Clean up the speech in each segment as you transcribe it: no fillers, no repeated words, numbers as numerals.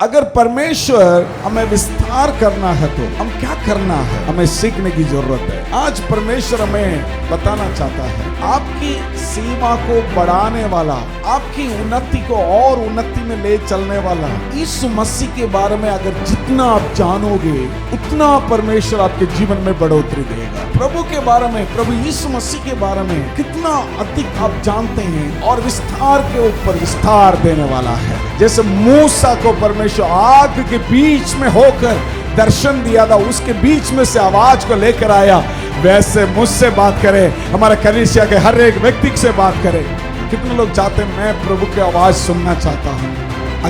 अगर परमेश्वर हमें विस्तार करना है तो हम क्या करना है, हमें सीखने की जरूरत है। आज परमेश्वर हमें बताना चाहता है, आपकी सीमा को बढ़ाने वाला, आपकी उन्नति को और उन्नति में ले चलने वाला यीशु मसीह के बारे में अगर जितना आप जानोगे उतना परमेश्वर आपके जीवन में बढ़ोतरी देगा। प्रभु के बारे में, प्रभु यीशु मसीह के बारे में कितना अधिक आप जानते हैं और विस्तार के ऊपर विस्तार देने वाला है। जैसे मूसा को परमेश्वर आग के बीच में होकर दर्शन दिया था, उसके बीच में से आवाज को लेकर आया, वैसे मुझसे बात करे, हमारे कलीसिया के हर एक व्यक्ति से बात करे। कितने लोग चाहते हैं मैं प्रभु की आवाज सुनना चाहता हूं?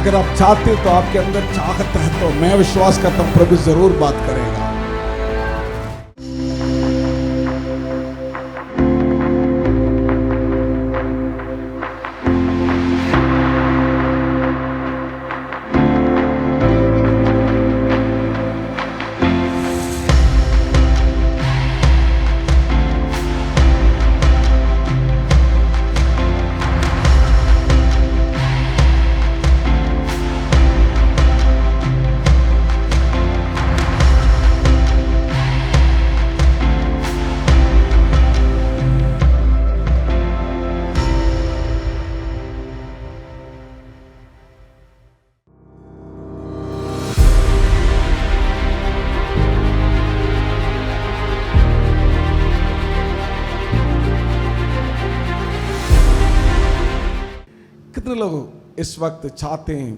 अगर आप चाहते हो तो आपके अंदर चाहत है तो मैं विश्वास करता हूं प्रभु जरूर बात करेगा। कितने लोग इस वक्त चाहते हैं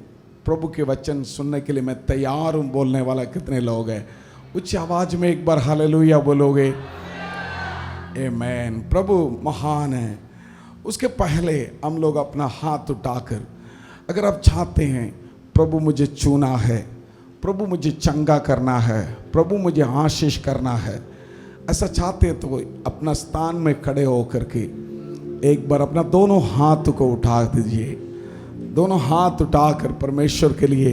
प्रभु के वचन सुनने के लिए मैं तैयार हूं बोलने वाला कितने लोग हैं? उच्च आवाज में एक बार हालेलुया बोलोगे? आमीन। प्रभु महान है। उसके पहले हम लोग अपना हाथ उठाकर, अगर आप चाहते हैं प्रभु मुझे चुना है, प्रभु मुझे चंगा करना है, प्रभु मुझे आशीष करना है, ऐसा चाहते हैं तो अपना स्थान में खड़े होकर के एक बार अपना दोनों हाथ को उठा दीजिए। दोनों हाथ उठाकर परमेश्वर के लिए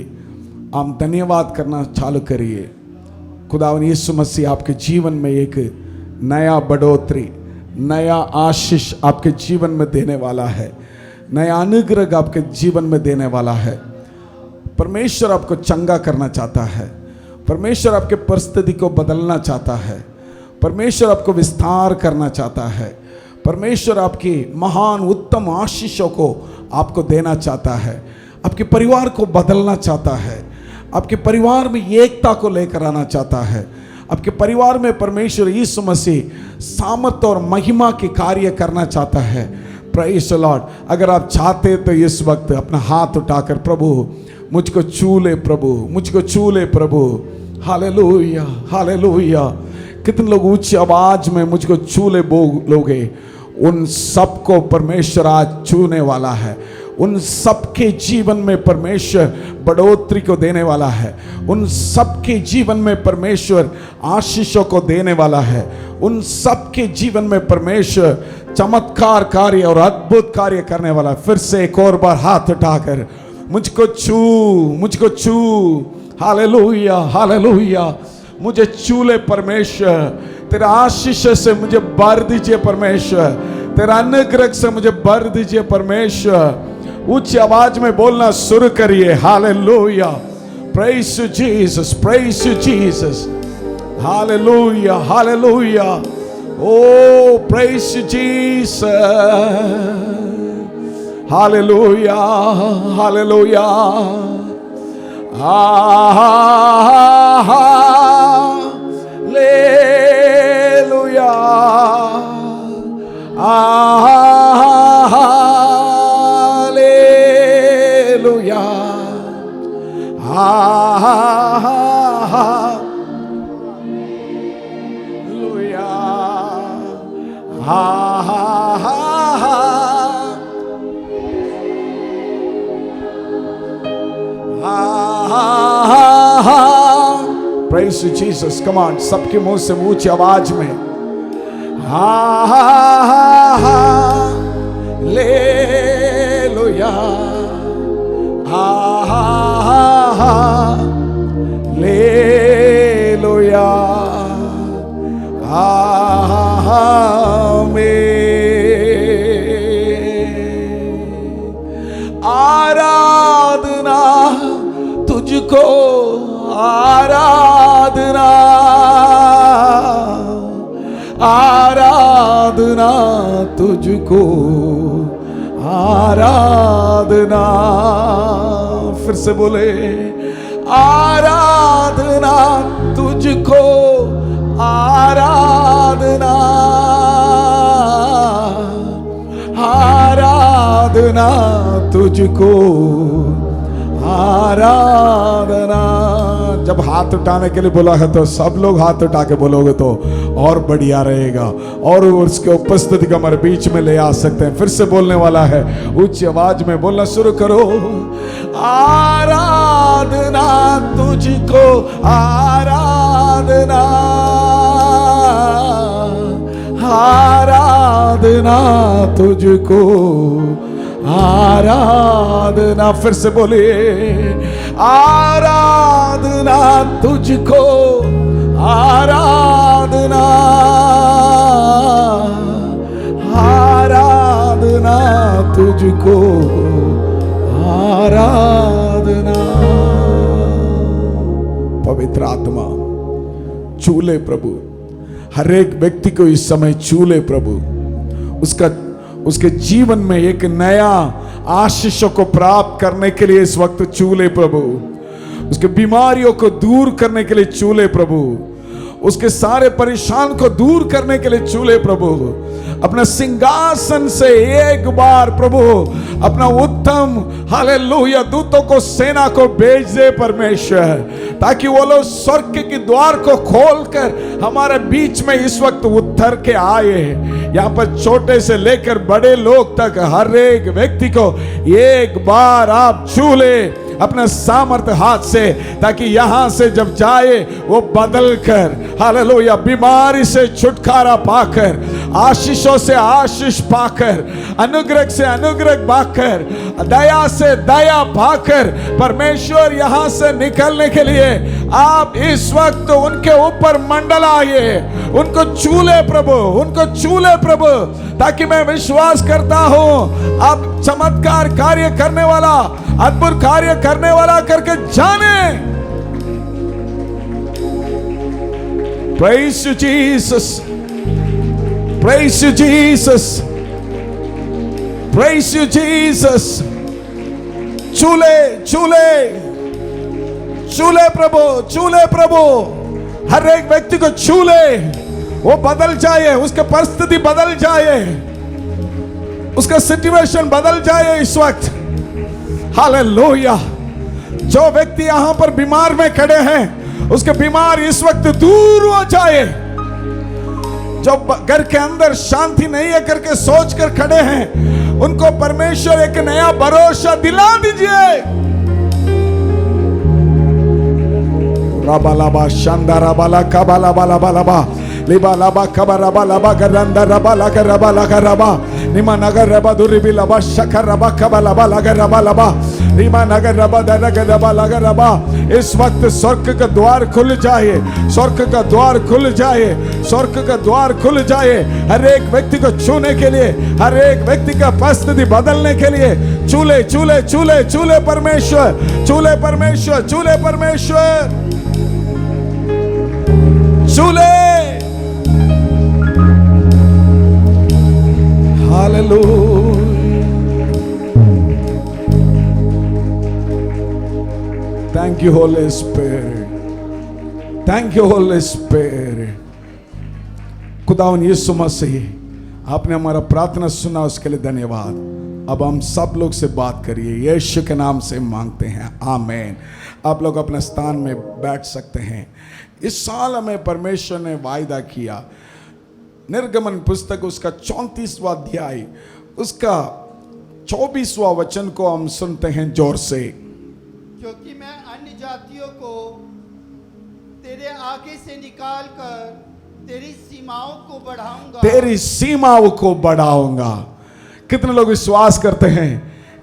आप धन्यवाद करना चालू करिए। खुदावन यीशु मसीह आपके जीवन में एक नया बढ़ोतरी, नया आशीष आपके जीवन में देने वाला है, नया अनुग्रह आपके जीवन में देने वाला है। परमेश्वर आपको चंगा करना चाहता है, परमेश्वर आपके परिस्थिति को बदलना चाहता है, परमेश्वर आपको विस्तार करना चाहता है, परमेश्वर आपकी महान उत्तम आशीषों को आपको देना चाहता है, आपके परिवार को बदलना चाहता है, आपके परिवार में एकता को लेकर आना चाहता है, आपके परिवार में परमेश्वर यीशु मसीह सामर्थ और महिमा के कार्य करना चाहता है। Praise the Lord. अगर आप चाहते तो इस वक्त अपना हाथ उठाकर प्रभु मुझको छू ले, प्रभु मुझको छू ले प्रभु। Hallelujah hallelujah. कितने लोग ऊंची आवाज में मुझको छू ले बोलोगे? उन सबको परमेश्वर आज छूने वाला है। उन सबके जीवन में परमेश्वर बढ़ोतरी को देने वाला है। उन सबके जीवन में परमेश्वर आशीषों को देने वाला है। उन सबके जीवन में परमेश्वर चमत्कार कार्य और अद्भुत कार्य करने वाला है। फिर से एक और बार हाथ उठाकर मुझको छू, मुझको छू। Hallelujah hallelujah. मुझे छू ले परमेश्वर, तेरा आशीष से मुझे भर दीजिए परमेश्वर, तेरा अनुग्रह से मुझे भर दीजिए परमेश्वर। उच्च आवाज में बोलना शुरू करिए। Hallelujah. Praise you Jesus, praise you Jesus. Hallelujah hallelujah. Oh praise you Jesus. Hallelujah hallelujah. Hallelujah hallelujah Praise you Jesus. Come on, सबके मुंह से ऊंची आवाज में हालेलुया हालेलुया आमीन। आराधना तुझको तुझको आराधना, आराधना तुझको आराधना। फिर से बोले, आराधना तुझको आराधना, आराधना तुझको आराधना। जब हाथ उठाने के लिए बोला है तो सब लोग हाथ उठा के बोलोगे तो और बढ़िया रहेगा, और उसके उपस्थिति को हमारे बीच में ले आ सकते हैं। फिर से बोलने वाला है, उच्च आवाज में बोलना शुरू करो। आराधना तुझको आराधना, आराधना तुझको आराधना। फिर से बोलिए, आराधना तुझको आराधना, आराधना तुझको आराधना। पवित्र आत्मा छूले प्रभु, हर एक व्यक्ति को इस समय छूले प्रभु, उसके जीवन में एक नया आशीषों को प्राप्त करने के लिए इस वक्त छूले प्रभु, उसके बीमारियों को दूर करने के लिए छूले प्रभु, उसके सारे परेशान को दूर करने के लिए छूले प्रभु। अपना सिंहासन से एक बार प्रभु अपना उत्तम हालेलुया दूतों को, सेना को भेज दे परमेश्वर, ताकि वो लोग स्वर्ग के द्वार को खोलकर हमारे बीच में इस वक्त उतर के आए। यहाँ पर छोटे से लेकर बड़े लोग तक हर एक व्यक्ति को एक बार आप छू ले अपने सामर्थ हाथ से, ताकि यहां से जब जाए वो बदल कर हालेलुया बीमारी से छुटकारा पाकर, आशीषों से आशीष पाकर, अनुग्रह से अनुग्रह पाकर, दया से दया पाकर परमेश्वर यहां से निकलने के लिए आप इस वक्त उनके ऊपर मंडलाइए, उनको छूले प्रभु, उनको छूले प्रभु, ताकि मैं विश्वास करता हूं आप चमत्कार कार्य करने वाला, अद्भुत कार्य करने वाला करके जाने। Praise you Jesus, praise you Jesus, praise you Jesus। छूले छूले छूले प्रभु, छूले प्रभु, हर एक व्यक्ति को छूले, वो बदल जाए, उसके परिस्थिति बदल जाए, उसका सिचुएशन बदल जाए इस वक्त। हालेलुया। जो व्यक्ति यहां पर बीमार में खड़े हैं, उसके बीमार इस वक्त दूर हो जाए। जो घर के अंदर शांति नहीं है करके सोच कर खड़े हैं, उनको परमेश्वर एक नया भरोसा दिला दीजिए। राबालाबा शांदारा बाला काबाला बाला बाला बा लिबा लाबा कबरा बाला बा गरंदा रबा लगा रबा लगा रबा निमा नगर रबा दुरिबी लबा शकर रबा कबला बाला रबा लबा निमा नगर रबा दरग रबा लगा रबा। इस वक्त स्वर्ग का द्वार खुल जाए, स्वर्ग का द्वार खुल जाए, स्वर्ग का द्वार खुल जाए हर एक व्यक्ति को छूने के लिए, हर एक व्यक्ति का परिस्थिति बदलने के लिए। चूले चूले चूले चूले परमेश्वर, चूले परमेश्वर, चूले परमेश्वर, चूले। Hallelujah. Thank you Holy Spirit, thank you Holy Spirit। खुदावन यीशु मसीह, आपने हमारा प्रार्थना सुना, उसके लिए धन्यवाद। अब हम सब लोग से बात करिए, यीशु के नाम से मांगते हैं, आमीन। आप लोग अपने स्थान में बैठ सकते हैं। इस साल हमें परमेश्वर ने वायदा किया, निर्गमन पुस्तक उसका 34वां अध्याय उसका 24वां वचन को हम सुनते हैं जोर से। क्योंकि मैं अन्य जातियों को तेरे आगे से निकाल कर तेरी सीमाओं को बढ़ाऊंगा, तेरी सीमाओं को बढ़ाऊंगा। कितने लोग विश्वास करते हैं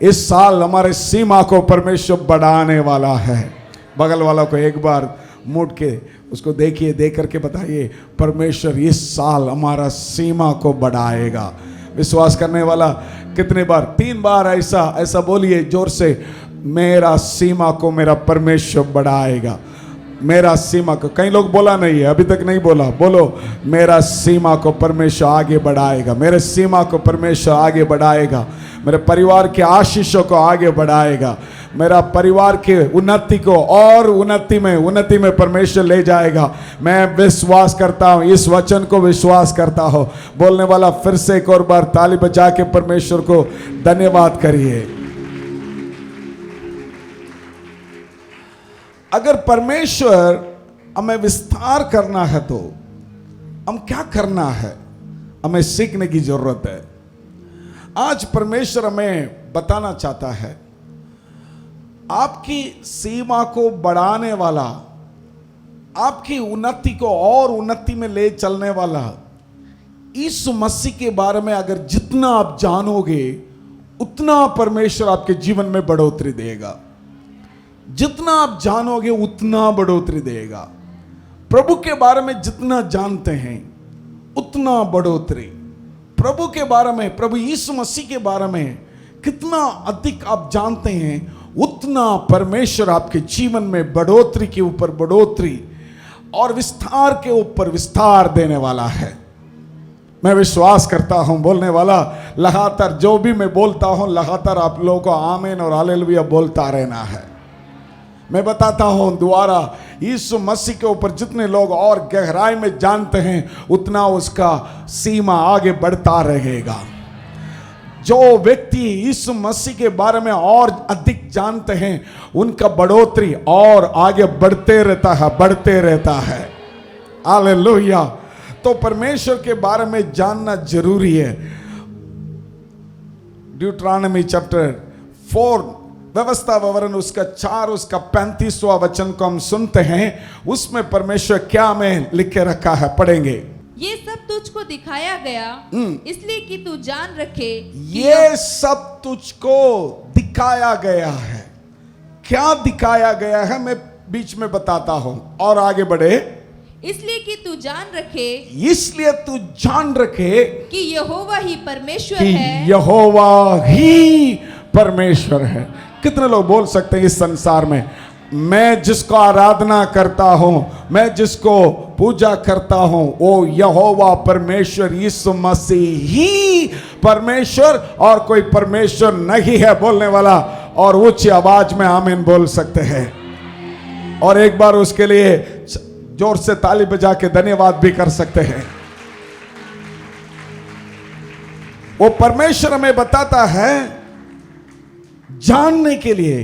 इस साल हमारे सीमा को परमेश्वर बढ़ाने वाला है? बगल वाला को एक बार मुड़ के उसको देखिए, देख करके बताइए, परमेश्वर इस साल हमारा सीमा को बढ़ाएगा। विश्वास करने वाला कितने बार? 3 बार ऐसा बोलिए जोर से, मेरा सीमा को मेरा परमेश्वर बढ़ाएगा। मेरा सीमा को, कई लोग बोला नहीं है, अभी तक नहीं बोला, बोलो मेरा सीमा को परमेश्वर आगे बढ़ाएगा। मेरे सीमा को परमेश्वर आगे बढ़ाएगा। मेरे परिवार के आशीषों को आगे बढ़ाएगा। मेरा परिवार के उन्नति को और उन्नति में परमेश्वर ले जाएगा। मैं विश्वास करता हूँ, इस वचन को विश्वास करता हूँ। बोलने वाला फिर से एक और बार ताली बजा के परमेश्वर को धन्यवाद करिए। अगर परमेश्वर हमें विस्तार करना है तो हम क्या करना है, हमें सीखने की जरूरत है। आज परमेश्वर हमें बताना चाहता है, आपकी सीमा को बढ़ाने वाला, आपकी उन्नति को और उन्नति में ले चलने वाला यीशु मसीह के बारे में अगर जितना आप जानोगे उतना परमेश्वर आपके जीवन में बढ़ोतरी देगा। जितना आप जानोगे उतना बढ़ोतरी देगा। प्रभु के बारे में जितना जानते हैं उतना बढ़ोतरी। प्रभु के बारे में, प्रभु यीशु मसीह के बारे में कितना अधिक आप जानते हैं उतना परमेश्वर आपके जीवन में बढ़ोतरी के ऊपर बढ़ोतरी और विस्तार के ऊपर विस्तार देने वाला है। मैं विश्वास करता हूं, बोलने वाला लगातार जो भी मैं बोलता हूं लगातार आप लोगों को आमीन और हालेलुया बोलता रहना है। मैं बताता हूं दोबारा, यीशु मसीह के ऊपर जितने लोग और गहराई में जानते हैं उतना उसका सीमा आगे बढ़ता रहेगा। जो व्यक्ति यीशु मसीह के बारे में और अधिक जानते हैं उनका बढ़ोतरी और आगे बढ़ते रहता है। हालेलुया। तो परमेश्वर के बारे में जानना जरूरी है। ड्यूटरॉनमी चैप्टर 4 व्यवस्था विवरण उसका 4 उसका 35वां वचन को हम सुनते हैं। उसमें परमेश्वर क्या हमें लिख के रखा है, पढ़ेंगे। ये सब तुझको दिखाया गया इसलिए कि तू जान रखे। ये सब तुझको दिखाया गया है। क्या दिखाया गया है मैं बीच में बताता हूं और आगे बढ़े। इसलिए कि तू जान रखे, इसलिए तू जान रखे कि यहोवा ही परमेश्वर कि है। यहोवा ही परमेश्वर है। कितने लोग बोल सकते हैं इस संसार में, मैं जिसको आराधना करता हूं, मैं जिसको पूजा करता हूं वो यहोवा परमेश्वर यीशु मसीह ही परमेश्वर और कोई परमेश्वर नहीं है। बोलने वाला और ऊंची आवाज में आमीन बोल सकते हैं। और एक बार उसके लिए जोर से ताली बजा के धन्यवाद भी कर सकते हैं। वो परमेश्वर हमें बताता है जानने के लिए,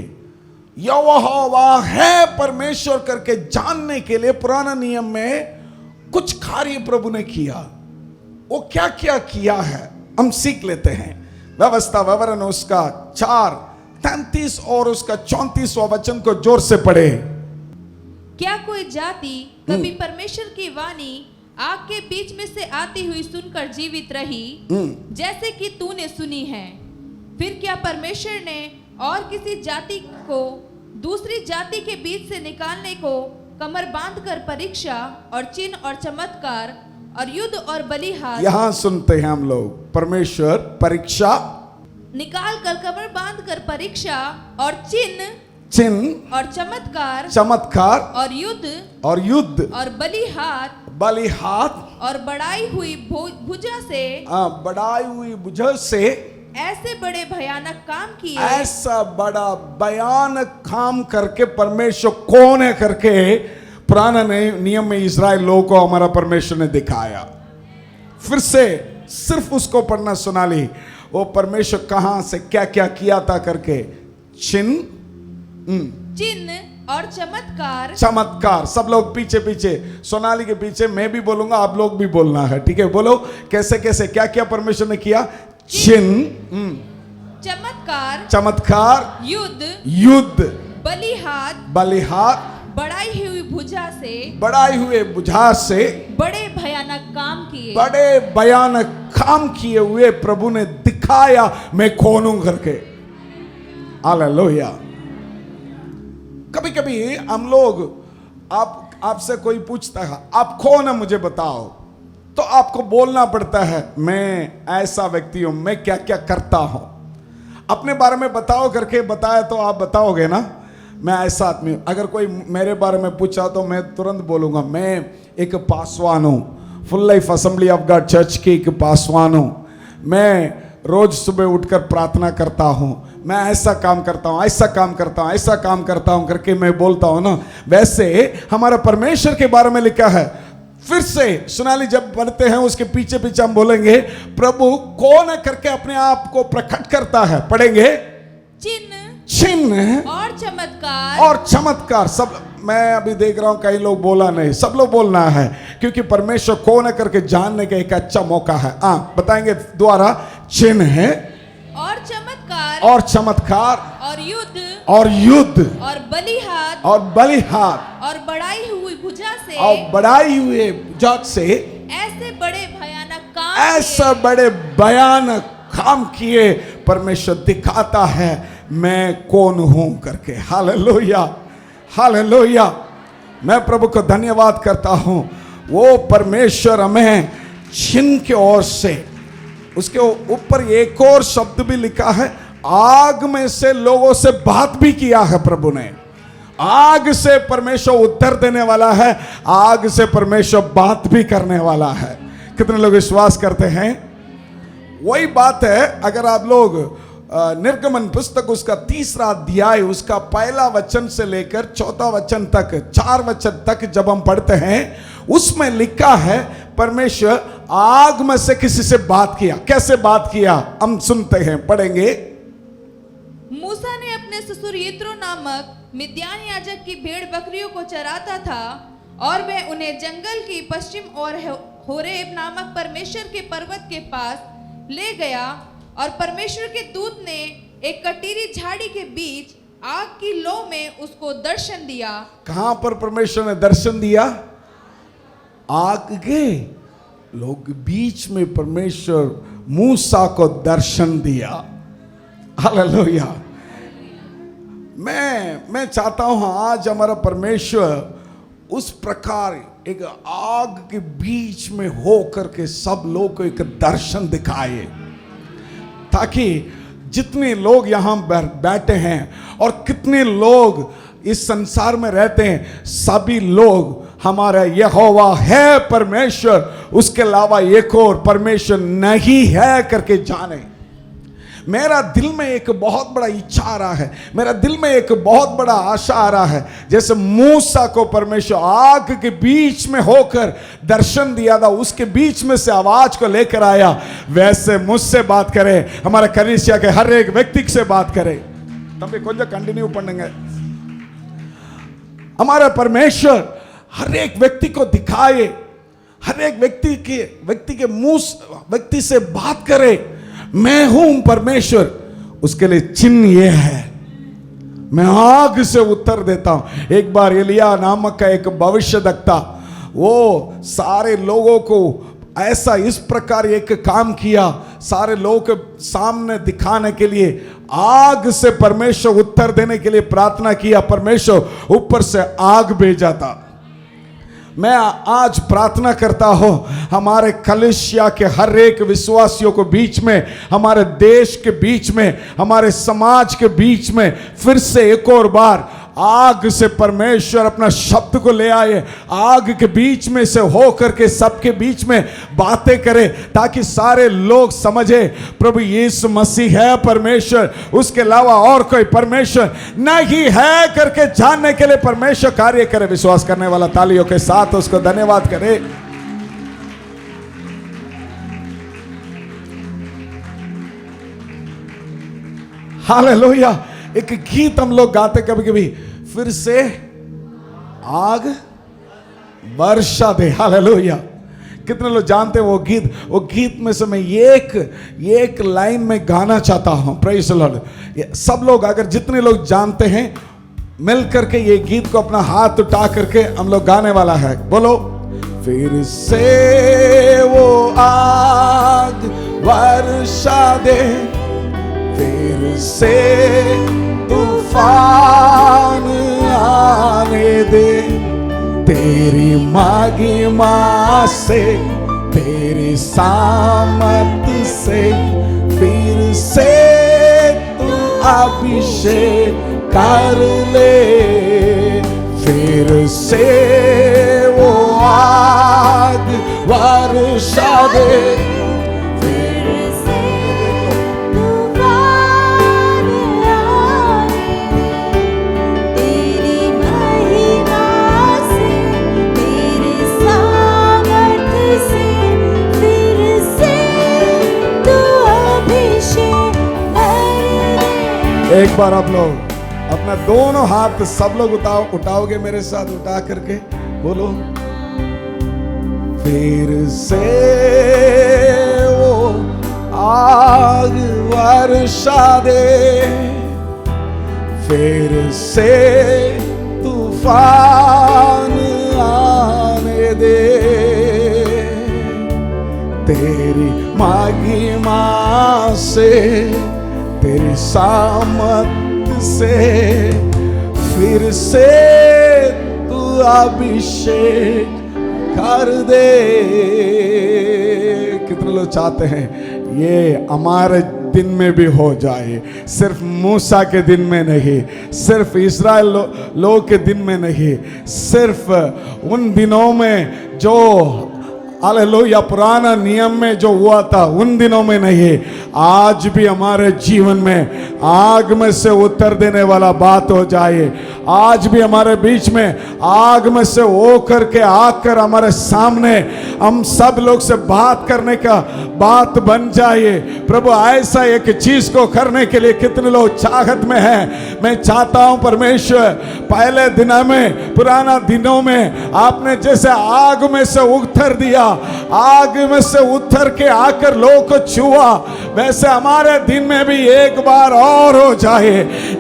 यहोवा है परमेश्वर करके जानने के लिए पुराना नियम में कुछ कार्य प्रभु ने किया। वो क्या क्या किया है हम सीख लेते हैं। व्यवस्था विवरण उसका 4:33 और उसका 34वां वचन को जोर से पढ़े। क्या कोई जाति कभी परमेश्वर की वाणी आग के बीच में से आती हुई सुनकर जीवित रही जैसे कि तूने सुनी है? फिर क्या परमेश्वर ने और किसी जाति को दूसरी जाति के बीच से निकालने को कमर बांधकर परीक्षा और चिन्ह और चमत्कार और युद्ध और बलिहार, यहां सुनते हैं हम लोग, परमेश्वर परीक्षा निकाल कर कमर बांधकर परीक्षा और चिन्ह और चमत्कार और युद्ध और बलिहार और बढ़ाई हुई भुजा से ऐसे बड़े भयानक काम किए। ऐसा बड़ा भयानक काम करके परमेश्वर कौन है करके पुराने नियम में इस्राएल लोगों को हमारा परमेश्वर ने दिखाया। फिर से सिर्फ उसको पढ़ना सुना ली, वो परमेश्वर कहां से क्या क्या किया था करके। चिन्ह और चमत्कार। सब लोग पीछे पीछे, सोनाली के पीछे, मैं भी बोलूंगा आप लोग भी बोलना है, ठीक है? बोलो कैसे कैसे क्या क्या परमेश्वर ने किया। चिन्ह, चमत्कार, युद्ध, बलिहार, बढ़ाई हुई भुजा से बड़े भयानक काम किए हुए प्रभु ने दिखाया मैं कौन हूं करके। हालेलुया। कभी कभी हम लोग, आपसे कोई पूछता है आप कौन है मुझे बताओ, तो आपको बोलना पड़ता है मैं ऐसा व्यक्ति हूं, मैं क्या क्या करता हूं। अपने बारे में बताओ करके बताया तो आप बताओगे ना, मैं ऐसा आदमी हूं। अगर कोई मेरे बारे में पूछा तो मैं तुरंत बोलूंगा मैं एक पासवान हूं, full life assembly of God church की एक पासवान हूं। मैं रोज सुबह उठकर प्रार्थना करता हूं, मैं ऐसा काम करता हूं, ऐसा काम करता हूं, ऐसा काम करता हूं करके मैं बोलता हूं ना। वैसे हमारा परमेश्वर के बारे में लिखा है। फिर से सोनाली जब पढ़ते हैं उसके पीछे पीछे हम बोलेंगे प्रभु कौन है करके अपने आप को प्रकट करता है। पढ़ेंगे चिन्ह और चमत्कार। सब मैं अभी देख रहा हूं कई लोग बोला नहीं, सब लोग बोलना है क्योंकि परमेश्वर कौन है करके जानने का एक अच्छा मौका है। बताएंगे द्वारा चिन्ह है और चमत्कार और युद्ध और बलिहाथ और बढ़ाई हुई भुजा से ऐसे बड़े भयानक काम किए परमेश्वर दिखाता है मैं कौन हूं करके। Hallelujah hallelujah. मैं प्रभु को धन्यवाद करता हूं। वो परमेश्वर हमें चिन्ह की ओर से, उसके ऊपर एक और शब्द भी लिखा है, आग में से लोगों से बात भी किया है प्रभु ने। आग से परमेश्वर उत्तर देने वाला है, आग से परमेश्वर बात भी करने वाला है। कितने लोग विश्वास करते हैं? वही बात है। अगर आप लोग निर्गमन पुस्तक उसका 3रा अध्याय उसका 1 वचन से लेकर 4 वचन तक, 4 वचन तक जब हम पढ़ते हैं उसमें लिखा है परमेश्वर आग में से किसी से बात किया। कैसे बात किया हम सुनते हैं, पढ़ेंगे। मूसा ने अपने ससुर यित्रो नामक मिद्यान याजक की भेड़ बकरियों को चराता था और वह उन्हें जंगल की पश्चिम ओर होरेब नामक परमेश्वर के पर्वत के पास ले गया और परमेश्वर के दूत ने एक कटीली झाड़ी के बीच आग की लौ में उसको दर्शन दिया। कहां पर परमेश्वर ने दर्शन दिया? आग के लोग बीच में परमेश्वर मूसा को दर्शन दिया। हालेलुया। मैं चाहता हूं आज हमारा परमेश्वर उस प्रकार एक आग के बीच में होकर के सब लोग को एक दर्शन दिखाए, ताकि जितने लोग यहां बैठे हैं और कितने लोग इस संसार में रहते हैं, सभी लोग हमारा यहोवा है परमेश्वर, उसके अलावा एक और परमेश्वर नहीं है करके जाने। मेरा दिल में एक बहुत बड़ा इच्छा आ रहा है, मेरा दिल में एक बहुत बड़ा आशा आ रहा है। जैसे मूसा को परमेश्वर आग के बीच में होकर दर्शन दिया था, उसके बीच में से आवाज को लेकर आया, वैसे मुझसे बात करे, हमारा कलीसिया के हर एक व्यक्ति से बात करे। तभी कुछ कंटिन्यू पढ़ेंगे। हमारा परमेश्वर हर एक व्यक्ति को दिखाए, हर एक व्यक्ति के मुंह व्यक्ति से बात करे, मैं हूं परमेश्वर। उसके लिए चिन्ह यह है, मैं आग से उत्तर देता हूं। एक बार एलिया नामक का एक भविष्यद्वक्ता, वो सारे लोगों को ऐसा इस प्रकार एक काम किया, सारे लोगों के सामने दिखाने के लिए आग से परमेश्वर उत्तर देने के लिए प्रार्थना किया। परमेश्वर ऊपर से आग भेजा था। मैं आज प्रार्थना करता हूं हमारे कलीसिया के हर एक विश्वासियों को बीच में, हमारे देश के बीच में, हमारे समाज के बीच में फिर से एक और बार आग से परमेश्वर अपना शब्द को ले आए, आग के बीच में से हो करके सबके बीच में बातें करे, ताकि सारे लोग समझे प्रभु यीशु मसीह है परमेश्वर, उसके अलावा और कोई परमेश्वर नहीं है करके जानने के लिए परमेश्वर कार्य करे। विश्वास करने वाला तालियों के साथ उसको धन्यवाद करे। हालेलुया। एक गीत हम लोग गाते कभी कभी, फिर से आग वर्षा दे। हालेलुया। कितने लोग जानते हैं वो गीत? वो गीत में से मैं एक लाइन में गाना चाहता हूं। Praise the Lord. सब लोग, अगर जितने लोग जानते हैं, मिल करके ये गीत को अपना हाथ उठा करके हम लोग गाने वाला है। बोलो, फिर से वो आग वर्षा दे, फिर से तूफान आने दे, तेरी महिमा से, तेरी सामर्थ से, फिर से अभिषेक कर ले, फिर से वो आग वर्षा दे। एक बार आप लोग अपना दोनों हाथ सब लोग उठाओगे मेरे साथ, उठा करके बोलो, फिर से वो आग वर्षा दे, फिर से तूफान आने दे, तेरी महिमा से, तेरी सामर्थ से, फिर से तू अभिषेक कर दे। कितने लोग चाहते हैं ये हमारे दिन में भी हो जाए, सिर्फ मूसा के दिन में नहीं, सिर्फ इस्राएल लोग के दिन में नहीं, सिर्फ उन दिनों में जो हालेलुया पुराना नियम में जो हुआ था उन दिनों में नहीं, आज भी हमारे जीवन में आग में से उतर देने वाला बात हो जाए। आज भी हमारे बीच में आग में से हो करके आकर हमारे सामने हम सब लोग से बात करने का बात बन जाए। प्रभु ऐसा एक चीज को करने के लिए कितने लोग चाहत में हैं। मैं चाहता हूं परमेश्वर पहले दिनों में, पुराना दिनों में आपने जैसे आग में से उतर दिया, आग में से उतर के आकर लोगों को छुआ, वैसे हमारे दिन में भी एक बार और हो जाए,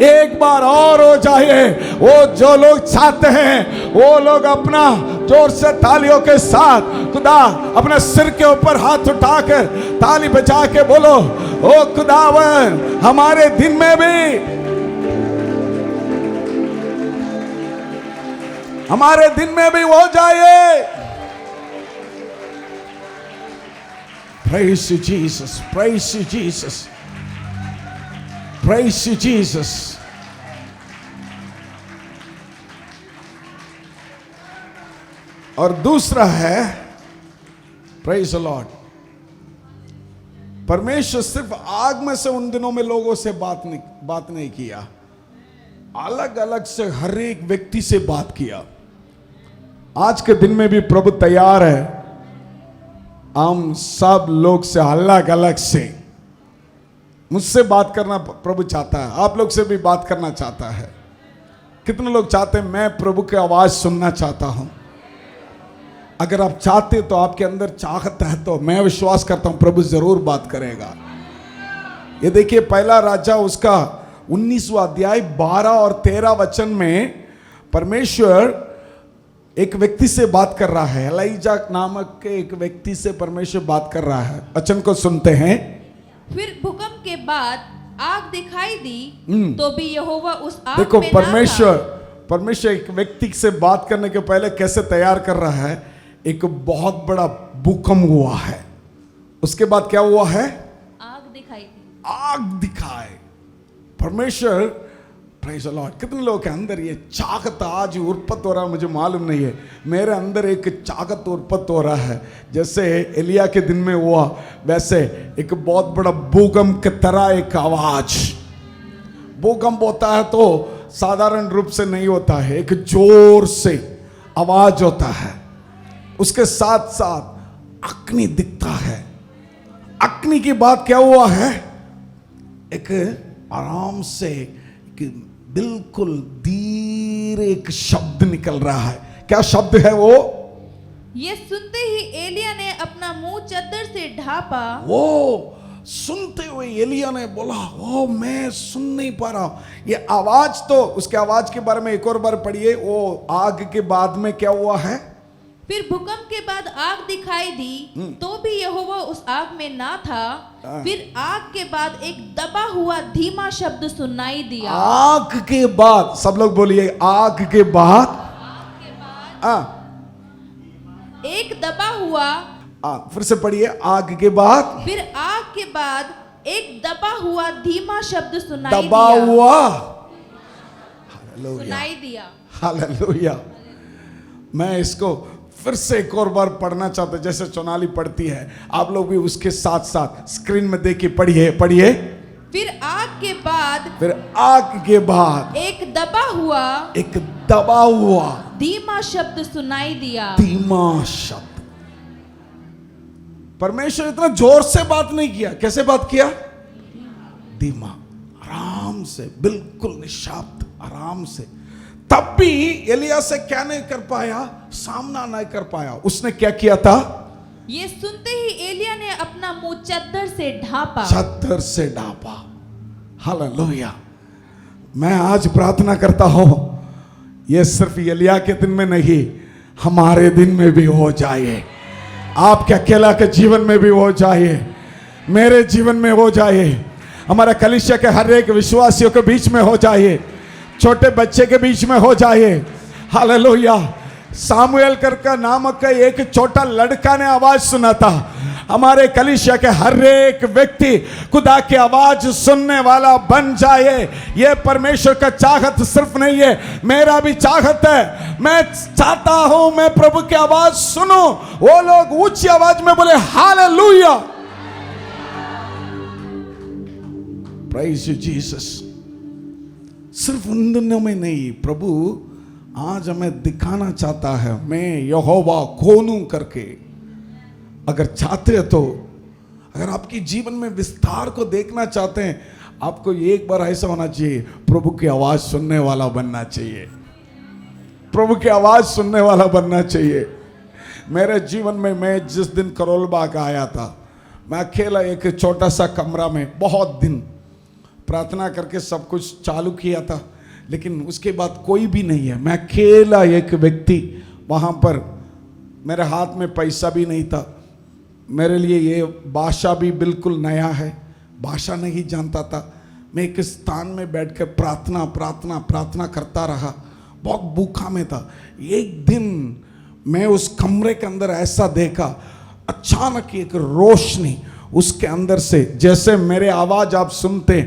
एक बार और हो जाए। वो जो लोग चाहते हैं वो लोग अपना जोर से तालियों के साथ खुदा अपने सिर के ऊपर हाथ उठाकर ताली बजा के बोलो, ओ खुदावन हमारे दिन में भी, हमारे दिन में भी हो जाए। Praise you, Jesus. Praise you, Jesus. Praise you, Jesus. और दूसरा है Praise the Lord. परमेश्वर सिर्फ आग में से उन दिनों में लोगों से बात नहीं किया, अलग अलग से हर एक व्यक्ति से बात किया। आज के दिन में भी प्रभु तैयार है हम सब लोग से अलग अलग से, मुझसे बात करना प्रभु चाहता है, आप लोग से भी बात करना चाहता है। कितने लोग चाहते हैं मैं प्रभु की आवाज सुनना चाहता हूं? अगर आप चाहते तो आपके अंदर चाहत है तो मैं विश्वास करता हूं प्रभु जरूर बात करेगा। ये देखिए पहला राजा उसका 19वां अध्याय 12 और 13 वचन में परमेश्वर एक व्यक्ति से बात कर रहा है। एलीजा नामक के एक व्यक्ति से परमेश्वर बात कर रहा है। वचन को सुनते हैं। फिर भूकंप के बाद आग दिखाई दी, तो भी यहोवा उस आग देखो में ना था। परमेश्वर एक व्यक्ति से बात करने के पहले कैसे तैयार कर रहा है। एक बहुत बड़ा भूकंप हुआ है, उसके बाद क्या हुआ है? आग दिखाई दी। आग दिखाए परमेश्वर। Praise the Lord. कितने लोगों के अंदर ये चाहत आज उत्पत्त हो रहा है मुझे मालूम नहीं है। मेरे अंदर एक चाहत उत्पत्त हो रहा है, जैसे एलिया के दिन में हुआ वैसे एक बहुत बड़ा भूकंप की तरह एक आवाज। भूकंप होता है तो साधारण रूप से नहीं होता है, एक जोर से आवाज होता है, उसके साथ साथ अग्नि दिखता है। अग्नि की बात क्या हुआ है? एक आराम से बिल्कुल धीरे एक शब्द निकल रहा है। क्या शब्द है वो? ये सुनते ही एलिया ने अपना मुंह चद्दर से ढांपा। वो सुनते हुए एलिया ने बोला, ओ मैं सुन नहीं पा रहा हूं ये आवाज। तो उसके आवाज के बारे में एक और बार पढ़िए। वो आग के बाद में क्या हुआ है? फिर भूकंप के बाद आग दिखाई दी, तो भी यहोवा उस आग में ना था। फिर आग के बाद एक दबा हुआ धीमा शब्द सुनाई दिया। आग के बाद, सब लोग बोलिए आग के बाद। एक दबा हुआ, फिर से पढ़िए, आग के बाद। फिर आग के बाद एक दबा हुआ धीमा शब्द दबा हुआ, हालेलुया, सुनाई दिया। हालेलुया। मैं इसको फिर से एक और बार पढ़ना चाहता हूं, जैसे सोनाली पढ़ती है, आप लोग भी उसके साथ साथ स्क्रीन में देखिए, पढ़िए पढ़िए। फिर आग के बाद, फिर आग के बाद एक दबा हुआ धीमा शब्द सुनाई दिया। धीमा शब्द। परमेश्वर इतना जोर से बात नहीं किया, कैसे बात किया? धीमा, आराम से, बिल्कुल निशाब्द, आराम से। तब भी एलिया से क्या नहीं कर पाया? सामना नहीं कर पाया। उसने क्या किया था? ये सुनते ही एलिया ने अपना मुंह चद्दर से ढांपा। चद्दर से ढांपा। हालेलुया। मैं आज प्रार्थना करता हूं, ये सिर्फ एलिया के दिन में नहीं, हमारे दिन में भी हो जाए। आपके अकेला के जीवन में भी हो जाए, मेरे जीवन में हो जाए, हमारा कलीसिया के हर एक विश्वासियों के बीच में हो जाए, छोटे बच्चे के बीच में हो जाए। हालेलुया। सामुएल करके नामक का एक छोटा लड़का ने आवाज सुना था। हमारे कलीसिया के हर एक व्यक्ति खुदा की आवाज सुनने वाला बन जाए, ये परमेश्वर का चाहत सिर्फ नहीं है, मेरा भी चाहत है। मैं चाहता हूं मैं प्रभु की आवाज सुनूं। वो लोग ऊंची आवाज में बोले हालेलुया, प्रेज यू जीसस। सिर्फ उन दिनों में नहीं, प्रभु आज हमें दिखाना चाहता है, मैं यहोवा कौन हूं करके। अगर चाहते हैं तो, अगर आपकी जीवन में विस्तार को देखना चाहते हैं, आपको एक बार ऐसा होना चाहिए, प्रभु की आवाज सुनने वाला बनना चाहिए। प्रभु की आवाज सुनने वाला बनना चाहिए। मेरे जीवन में, मैं जिस दिन करोल बाग आया था, मैं अकेला एक छोटा सा कमरा में बहुत दिन प्रार्थना करके सब कुछ चालू किया था, लेकिन उसके बाद कोई भी नहीं है। मैं अकेला एक व्यक्ति वहाँ पर, मेरे हाथ में पैसा भी नहीं था, मेरे लिए ये भाषा भी बिल्कुल नया है, भाषा नहीं जानता था। मैं एक स्थान में बैठकर प्रार्थना प्रार्थना प्रार्थना करता रहा, बहुत भूखा में था। एक दिन मैं उस कमरे के अंदर ऐसा देखा, अचानक एक रोशनी उसके अंदर से, जैसे मेरे आवाज आप सुनते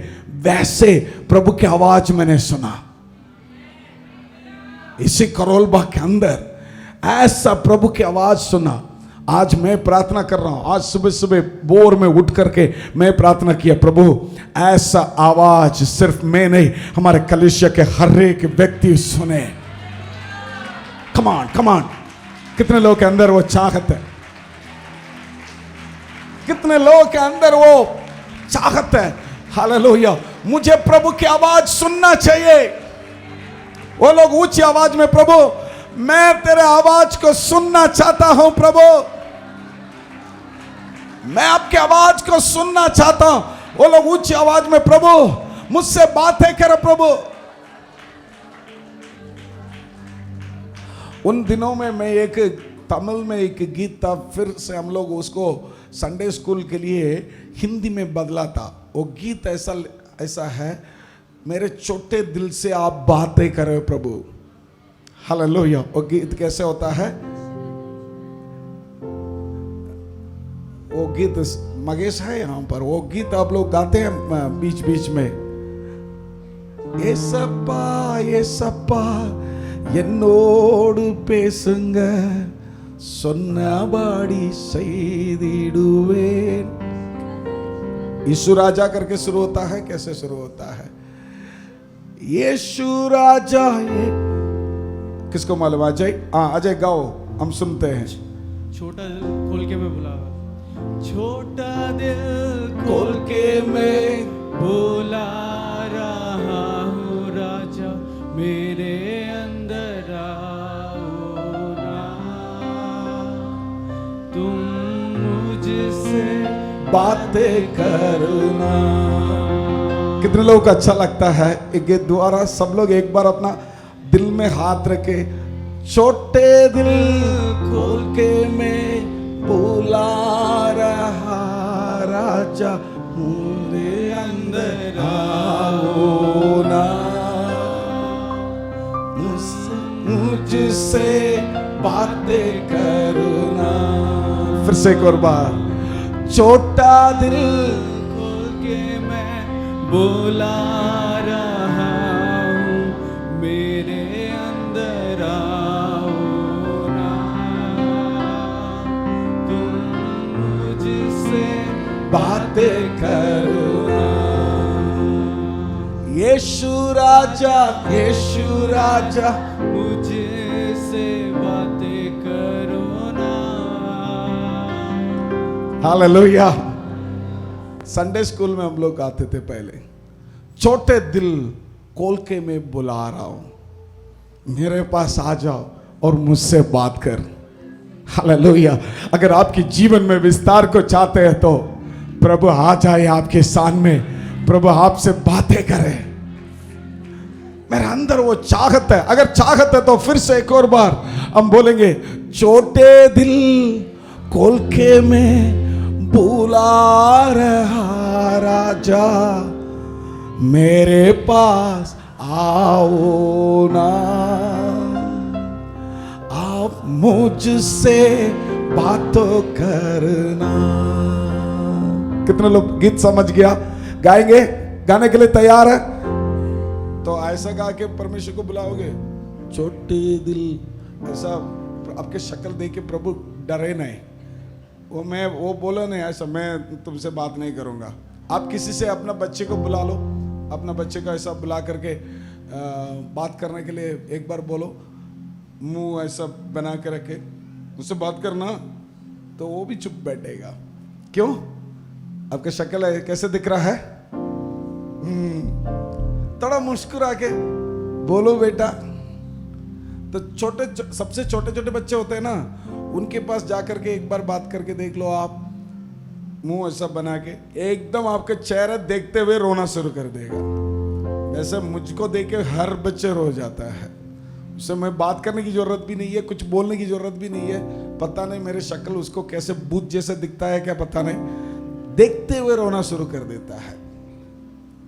वैसे प्रभु की आवाज मैंने सुना। इसी करोल बाग के अंदर ऐसा प्रभु की आवाज सुना। आज मैं प्रार्थना कर रहा हूं, आज सुबह सुबह बोर में उठ करके मैं प्रार्थना किया, प्रभु ऐसा आवाज सिर्फ मैं नहीं, हमारे कलीसिया के हर एक व्यक्ति सुने। कमान कमान। कितने लोग के अंदर वो चाहत है? कितने लोग के अंदर वो चाहत है? हालेलुया। मुझे प्रभु की आवाज सुनना चाहिए। वो लोग ऊंची आवाज में, प्रभु मैं तेरे आवाज को सुनना चाहता हूं, प्रभु मैं आपकी आवाज को सुनना चाहता हूं। वो लोग ऊंची आवाज में, प्रभु मुझसे बातें करो प्रभु। उन दिनों में मैं एक तमिल में एक गीत था, फिर से हम लोग उसको संडे स्कूल के लिए हिंदी में बदला था। वो गीत ऐसा है, मेरे छोटे दिल से आप बातें करो प्रभु। हालेलुया। वो गीत कैसे होता है? वो गीत मगेश है यहाँ पर, वो गीत आप लोग गाते हैं बीच बीच में। ये सपा என்னோடு பேசுங்க சொன்னபடி செய்திடுவேன்। यीशु राजा करके शुरू होता है। कैसे शुरू होता है? यीशु राजा। ये किसको मालूम? अजय, हाँ अजय गाओ, हम सुनते हैं। छोटा दिल खोल के मैं बुला, छोटा दिल खोल के मैं बुला रहा हूँ राजा, मेरे अंदर आओ ना, तुम मुझसे बातें करना। कितने लोगों को अच्छा लगता है एक गीत द्वारा? सब लोग एक बार अपना दिल में हाथ रखे, छोटे दिल खोल के मैं बुला रहा राजा, मेरे अंदर आओ ना, मुझसे बातें करना। फिर से एक और बार, छोटा दिल के मैं बुला रहा हूँ, मेरे अंदर आओ ना, तुम मुझसे बातें करो ना। यीशु राजा, यीशु राजा, मुझसे बातें करो ना। हालेलुया। संडे स्कूल में हम लोग आते थे पहले, छोटे दिल खोल के मैं बुला रहा हूं, मेरे पास आ जाओ और मुझसे बात कर। हालेलुया। अगर आपके जीवन में विस्तार को चाहते हैं तो प्रभु आ जाए आपके सामने, प्रभु आपसे बातें करे। मेरे अंदर वो चाहत है, अगर चाहत है तो फिर से एक और बार हम बोलेंगे, छोटे दिल खोल के मैं बुला रहा राजा, मेरे पास आओ ना, आप मुझसे बातों करना। कितने लोग गीत समझ गया? गाएंगे? गाने के लिए तैयार है? तो ऐसा गा के परमेश्वर को बुलाओगे, छोटे दिल, ऐसा आपके शक्ल देख के प्रभु डरे नहीं, वो बोला नहीं ऐसा मैं तुमसे बात नहीं करूंगा। आप किसी से अपना बच्चे को बुला लो, अपना बच्चे को ऐसा बुला करके बात करने के लिए एक बार बोलो, मुंह ऐसा बना के रखे, उससे बात करना, तो वो भी चुप बैठेगा। क्यों? आपका शक्ल कैसे दिख रहा है? थोड़ा मुस्कुरा के बोलो बेटा। तो सबसे छोटे छोटे बच्चे होते हैं ना, उनके पास जाकर के एक बार बात करके देख लो आप, मुंह ऐसा बना के, एकदम आपके चेहरा देखते हुए रोना शुरू कर देगा। ऐसे मुझको देख के हर बच्चे रो जाता है, उससे मैं बात करने की जरूरत भी नहीं है, कुछ बोलने की जरूरत भी नहीं है। पता नहीं मेरे शक्ल उसको कैसे भूत जैसे दिखता है क्या पता नहीं, देखते हुए रोना शुरू कर देता है।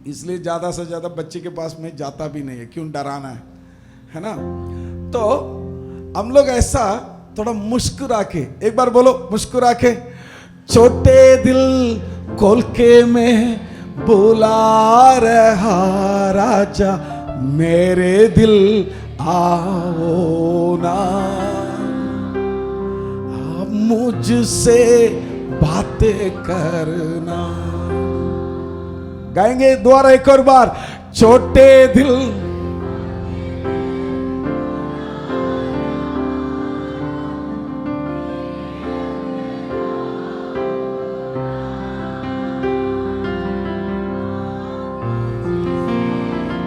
इसलिए ज्यादा से ज्यादा बच्चे के पास में जाता भी नहीं है, क्यों? डराना है ना। तो हम लोग ऐसा थोड़ा मुस्कुरा के, एक बार बोलो मुस्कुरा के, छोटे दिल खोल के मैं बुला रहा राजा, मेरे दिल आओ ना, आप मुझसे बातें करना। गाएंगे दोबारा एक और बार, छोटे दिल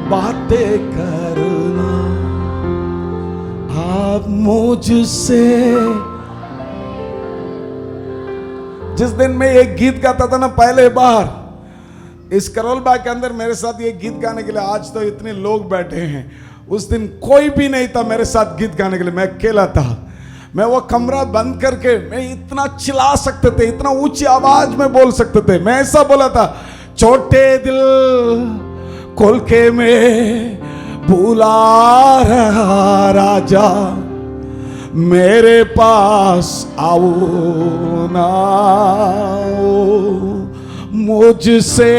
बातें करना, आप मुझसे। जिस दिन मैं एक गीत गाता था ना पहले बार इस करोल बाग के अंदर, मेरे साथ ये गीत गाने के लिए आज तो इतने लोग बैठे हैं, उस दिन कोई भी नहीं था मेरे साथ गीत गाने के लिए, मैं अकेला था। मैं वो कमरा बंद करके मैं इतना चिल्ला सकते थे, इतना ऊंची आवाज में बोल सकते थे। मैं ऐसा बोला था, छोटे दिल खोल के मैं बुला रहा राजा, मेरे पास आओ ना, मुझसे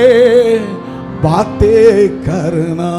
बातें करना।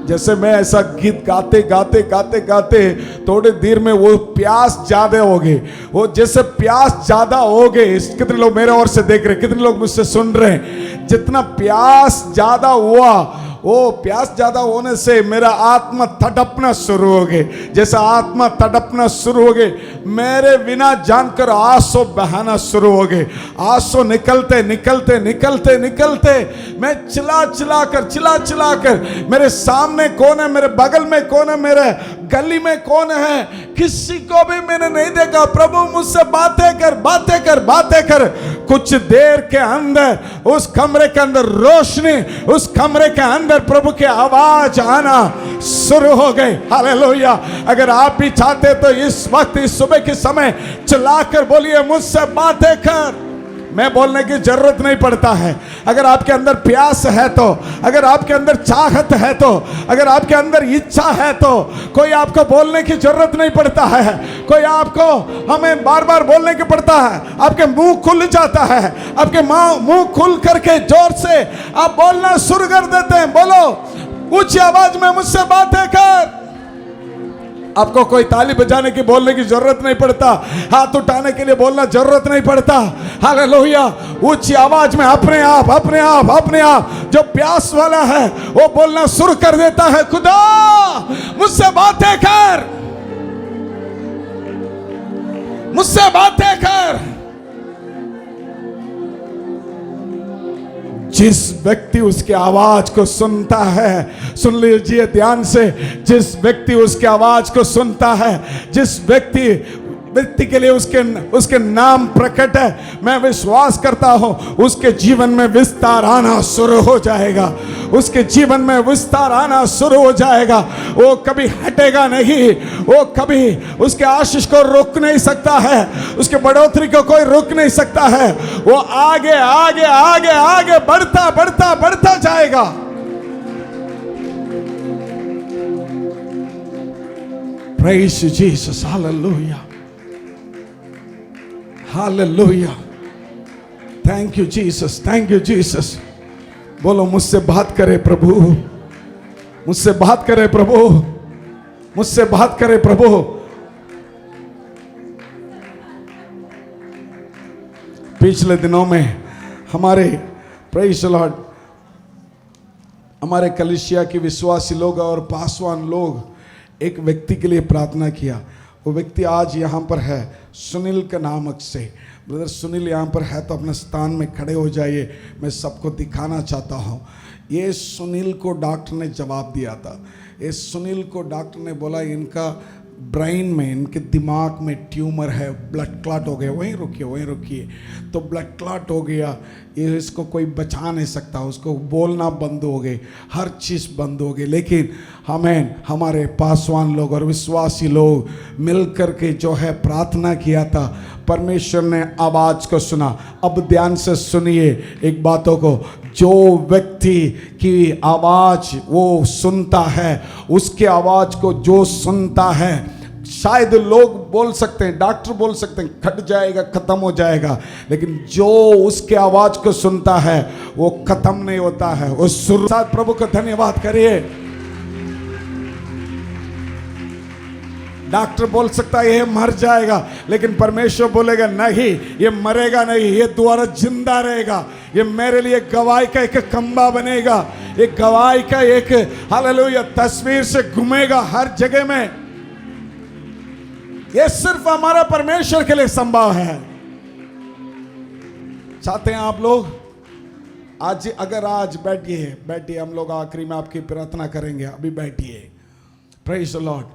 जैसे मैं ऐसा गीत गाते गाते गाते गाते थोड़ी देर में वो प्यास ज्यादा हो गई, वो जैसे प्यास ज्यादा हो गई। कितने लोग मेरे ओर से देख रहे, कितने लोग मुझसे सुन रहे हैं? जितना प्यास ज्यादा हुआ, वो प्यास ज्यादा होने से मेरा आत्मा तड़पना शुरू हो गई। जैसा आत्मा तड़पना शुरू हो गई, मेरे बिना जानकर आंसू बहाना शुरू हो गए। आंसू निकलते निकलते निकलते निकलते मैं चिल्ला चिल्ला कर, मेरे सामने कौन है, मेरे बगल में कौन है, मेरे गली में कौन है, किसी को भी मैंने नहीं देखा। प्रभु मुझसे बातें कर बातें कर बातें कर। कुछ देर के अंदर उस कमरे के अंदर रोशनी, उस कमरे के अंदर प्रभु की आवाज आना शुरू हो गई। हालेलुया। अगर आप भी चाहते तो इस वक्त, इस सुबह के समय चिल्लाकर बोलिए, मुझसे बातें कर, मैं बोलने की जरूरत नहीं पड़ता है। अगर आपके अंदर प्यास है तो, अगर आपके अंदर चाहत है तो, अगर आपके अंदर इच्छा है तो कोई आपको बोलने की जरूरत नहीं पड़ता है। कोई आपको हमें बार बार बोलने की पड़ता है। आपके मुंह खुल जाता है। आपके मुंह खुल करके जोर से आप बोलना शुरू कर देते हैं। बोलो, ऊंची आवाज में मुझसे बातें कर। आपको कोई ताली बजाने की, बोलने की जरूरत नहीं पड़ता। हाथ उठाने के लिए बोलना जरूरत नहीं पड़ता। हालेलुया। ऊंची आवाज में अपने आप जो प्यास वाला है वो बोलना शुरू कर देता है, खुदा मुझसे बातें कर, मुझसे बातें कर। जिस व्यक्ति उसके आवाज को सुनता है, सुन लीजिए ध्यान से, जिस व्यक्ति उसके आवाज को सुनता है, जिस व्यक्ति के लिए उसके नाम प्रकट है, मैं विश्वास करता हूं उसके जीवन में विस्तार आना शुरू हो जाएगा। उसके जीवन में विस्तार आना शुरू हो जाएगा। वो कभी हटेगा नहीं। वो कभी उसके आशीष को रोक नहीं सकता है। उसके बढ़ोतरी को कोई रोक नहीं सकता है। वो आगे आगे आगे आगे बढ़ता बढ़ता बढ़ता जाएगा। Praise you, Jesus. Hallelujah. Hallelujah. Thank you, Jesus. Thank you, Jesus. बोलो, मुझसे बात करे प्रभु, मुझसे बात करे प्रभु, मुझसे बात करे प्रभु। पिछले दिनों में हमारे प्रेज़ द लॉर्ड, हमारे कलीसिया के विश्वासी लोग और पासवान लोग एक व्यक्ति के लिए प्रार्थना किया। वो व्यक्ति आज यहाँ पर है, सुनील के नामक से। ब्रदर सुनील यहाँ पर है तो अपने स्थान में खड़े हो जाइए। मैं सबको दिखाना चाहता हूँ। ये सुनील को डॉक्टर ने जवाब दिया था। ये सुनील को डॉक्टर ने बोला इनका ब्रेन में, इनके दिमाग में ट्यूमर है, ब्लड क्लॉट हो गया। वहीं रुकिए। तो ब्लड क्लॉट हो गया, ये इसको कोई बचा नहीं सकता। उसको बोलना बंद हो गए, हर चीज़ बंद हो गई। लेकिन हमारे पासवान लोग और विश्वासी लोग मिल कर के जो है प्रार्थना किया था, परमेश्वर ने आवाज़ को सुना। अब ध्यान से सुनिए एक बातों को। जो व्यक्ति की आवाज़ वो सुनता है, उसके आवाज़ को जो सुनता है, शायद लोग बोल सकते हैं, डॉक्टर बोल सकते हैं खट जाएगा, खत्म हो जाएगा, लेकिन जो उसके आवाज़ को सुनता है वो खत्म नहीं होता है। उस साथ प्रभु को धन्यवाद करिए। डॉक्टर बोल सकता है ये मर जाएगा, लेकिन परमेश्वर बोलेगा नहीं, ये मरेगा नहीं, ये दोबारा जिंदा रहेगा। ये मेरे लिए गवाही का एक खंबा बनेगा, एक गवाही का एक हालेलुया तस्वीर से घूमेगा हर जगह में। ये सिर्फ हमारा परमेश्वर के लिए संभव है। चाहते हैं आप लोग आज, अगर आज बैठिए, हम लोग आखिरी में आपकी प्रार्थना करेंगे। अभी बैठिए। Praise the Lord.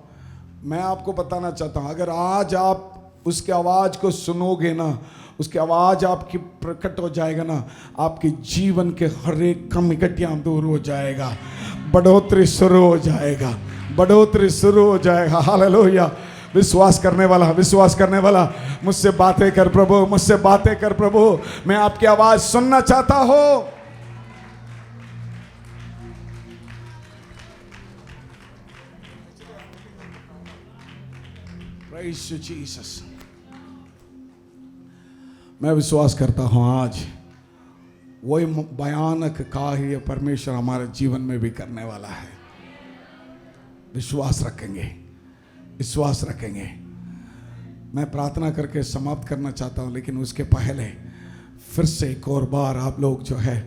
मैं आपको बताना चाहता हूँ, अगर आज आप उसकी आवाज़ को सुनोगे ना, उसकी आवाज़ आपकी प्रकट हो जाएगा ना, आपके जीवन के हर एक कमिकटियाँ दूर हो जाएगा, बढ़ोतरी शुरू हो जाएगा, बढ़ोतरी शुरू हो जाएगा। हालेलुया। विश्वास करने वाला मुझसे बातें कर प्रभु, मुझसे बातें कर प्रभु। मैं आपकी आवाज़ सुनना चाहता हूँ। Praise you, Jesus. मैं विश्वास करता हूँ आज वही भयानक कार्य परमेश्वर हमारे जीवन में भी करने वाला है। विश्वास रखेंगे। मैं प्रार्थना करके समाप्त करना चाहता हूँ, लेकिन उसके पहले फिर से एक और बार आप लोग जो है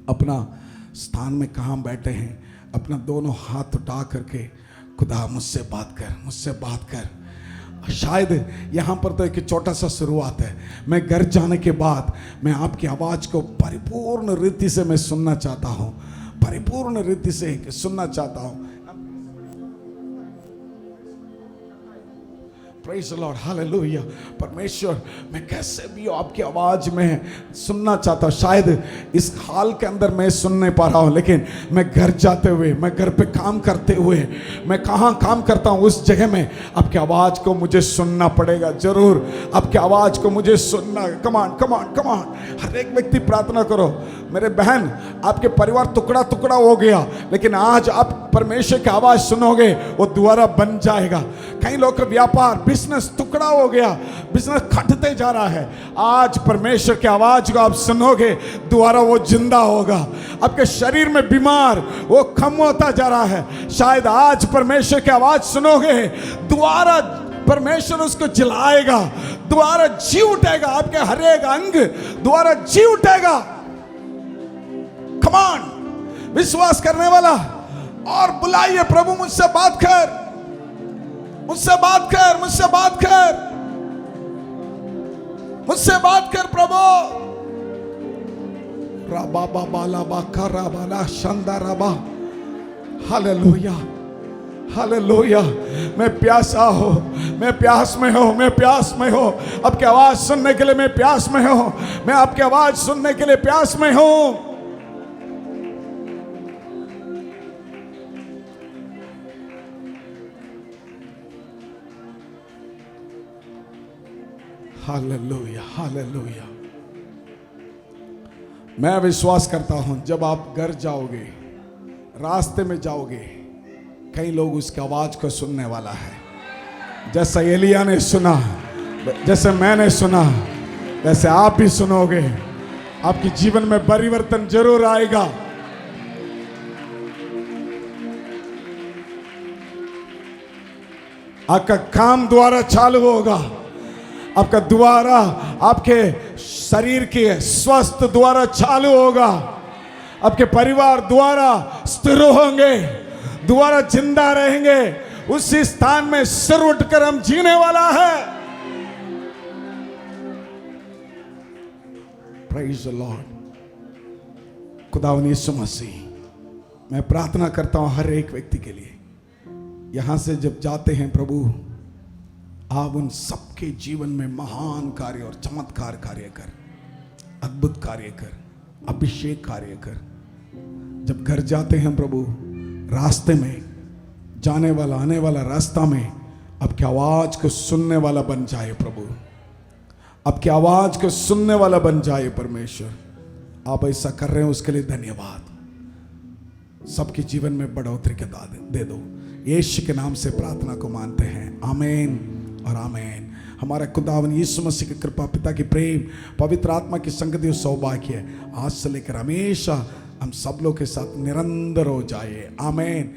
अपना स्थान में कहाँ बैठे हैं, अपना दोनों हाथ उठा करके खुदा मुझसे बात कर। शायद यहाँ पर तो एक छोटा सा शुरुआत है। मैं घर जाने के बाद मैं आपकी आवाज़ को परिपूर्ण रीति से मैं सुनना चाहता हूँ, परिपूर्ण रीति से सुनना चाहता हूँ। Praise the Lord, hallelujah. परमेश्वर, मैं कैसे भी आपकी आवाज में सुनना चाहता हूँ। शायद इस हाल के अंदर मैं सुन नहीं पा रहा हूँ, लेकिन मैं घर जाते हुए, मैं घर पे काम करते हुए, मैं कहाँ काम करता हूँ उस जगह में आपकी आवाज को मुझे सुनना पड़ेगा। जरूर आपकी आवाज को मुझे सुनना। कमान कमान कमान, हर एक व्यक्ति प्रार्थना करो। मेरे बहन, आपके परिवार टुकड़ा टुकड़ा हो गया, लेकिन आज आप परमेश्वर की आवाज सुनोगे, वो दोबारा बन जाएगा। कई लोग का व्यापार, बिजनेस टुकड़ा हो गया, बिजनेस खटते जा रहा है। आज परमेश्वर की आवाज को आप सुनोगे, दोबारा वो जिंदा होगा। आपके शरीर में बीमार, वो कम होता जा रहा है। शायद आज परमेश्वर की आवाज सुनोगे, दोबारा परमेश्वर उसको जिलाएगा, दोबारा जी उठेगा। आपके हर एक अंग दोबारा जी उठेगा। कमान, विश्वास करने वाला, और बुलाइए, प्रभु मुझसे बात कर, मुझसे बात कर, मुझसे बात कर, मुझसे बात कर प्रभु। राबा बाबा लाबा करा बाला शंदा राबा, हालेलुया हालेलुया। मैं प्यासा हो, मैं प्यास में हो, मैं प्यास में हो। आपकी आवाज सुनने के लिए मैं प्यास में हो, मैं आपकी आवाज सुनने के लिए प्यास में हूं। Hallelujah hallelujah. मैं विश्वास करता हूं, जब आप घर जाओगे, रास्ते में जाओगे, कई लोग उसकी आवाज को सुनने वाला है। जैसा एलिया ने सुना, जैसे मैंने सुना, वैसे आप भी सुनोगे। आपके जीवन में परिवर्तन जरूर आएगा। आपका काम द्वारा चालू होगा, आपका द्वारा, आपके शरीर के स्वस्थ द्वारा चालू होगा, आपके परिवार द्वारा स्थिर होंगे, द्वारा जिंदा रहेंगे। उसी स्थान में सिर उठकर हम जीने वाला है। Praise the Lord. खुदावंद यीशु मसीह, मैं प्रार्थना करता हूं हर एक व्यक्ति के लिए, यहां से जब जाते हैं प्रभु, आप उन सबके जीवन में महान कार्य और चमत्कार कार्य कर, अद्भुत कार्य कर, अभिषेक कार्य कर। जब घर जाते हैं प्रभु, रास्ते में जाने वाला, आने वाला रास्ता में आपकी आवाज को सुनने वाला बन जाए प्रभु, आपकी आवाज को सुनने वाला बन जाए परमेश्वर। आप ऐसा कर रहे हैं, उसके लिए धन्यवाद। सबके जीवन में बढ़ोतरी के दाद दे दो। यीशु के नाम से प्रार्थना को मानते हैं, आमीन और आमीन। हमारा खुदावन यीशु मसीह की कृपा, पिता की प्रेम, पवित्र आत्मा की संगति और सौभाग्य आज से लेकर हमेशा हम सब लोग के साथ निरंतर हो जाए, आमीन।